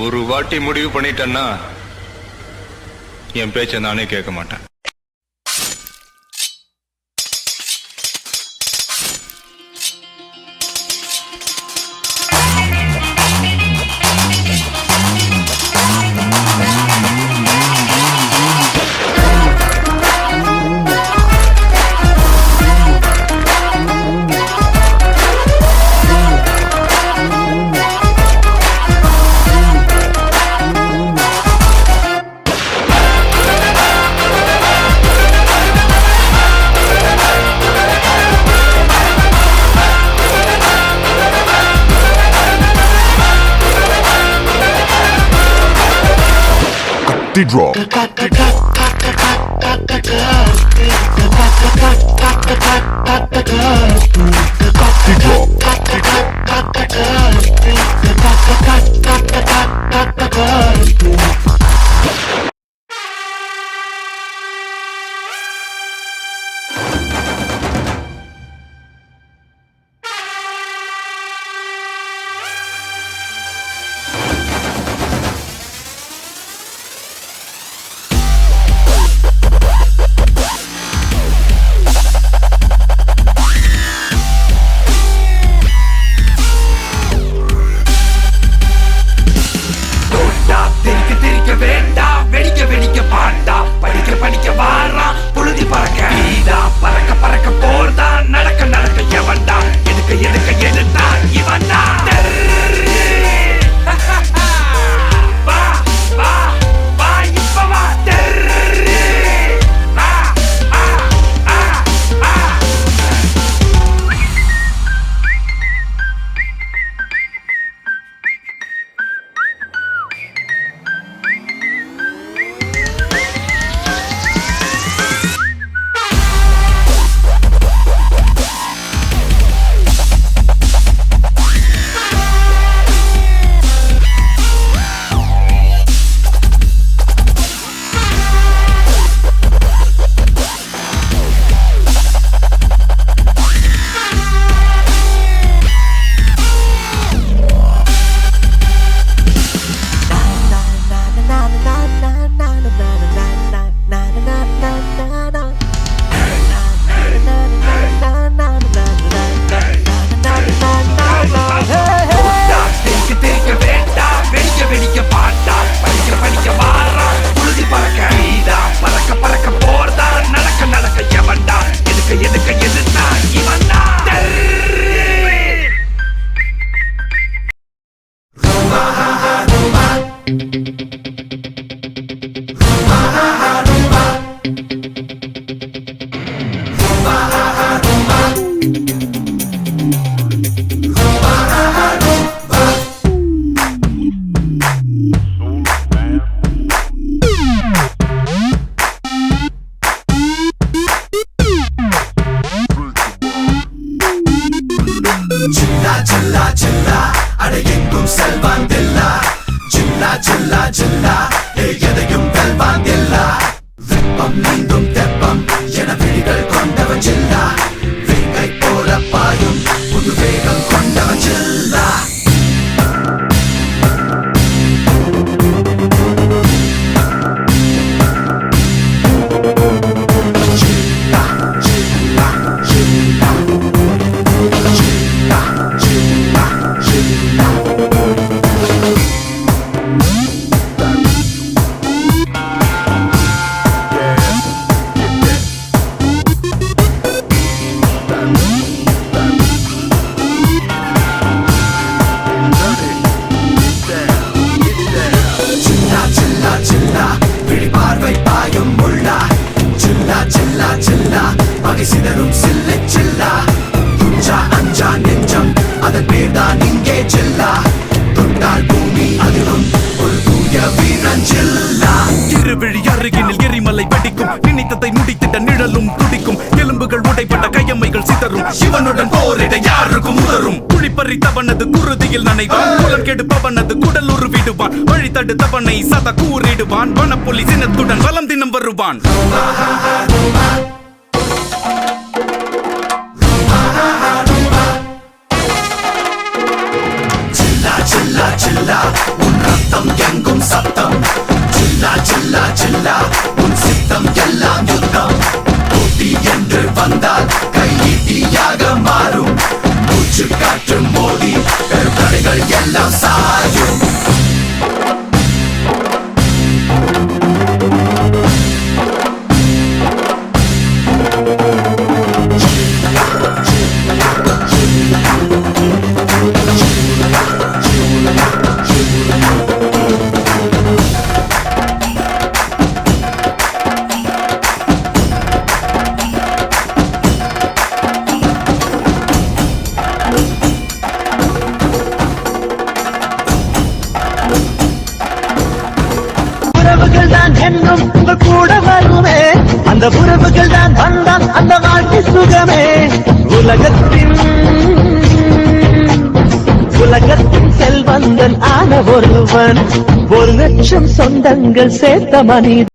ஒரு வாட்டி முடிவு பண்ணிட்டேன்னா என் பேச்சை நானே கேட்க மாட்டேன். Drop. சிவனுடன் போரிட யாருக்கும் உதரும் குழிப்பறித்தவனது குருதியில் நனைவான் குலம் கெடுப்பவனது குடல் உருவிடுவான் வழி தடுத்தவனை சத கூறிடுவான் வனப்புலி சினத்துடன் வலம் தினம் வருவான் சில்லா சில்லா சில்லா உன் ரத்தம் பாலா உன் சித்தம் எல்லாம் யுத்தம் போட்டி என்று வந்தால் கையீட்டியாக மாறும் மூச்சு காற்று மோதி தடைகள் எல்லாம் சாயும் உறவுகள் தான் என்னும் உங்கள் கூட வருமே அந்த உறவுகள் தான் வந்தான் அந்த வாழ்க்கை சுகமே உலகத்தின் செல்வந்தன் ஆன ஒருவன் 1,00,000 சொந்தங்கள் சேர்த்த மனிதன்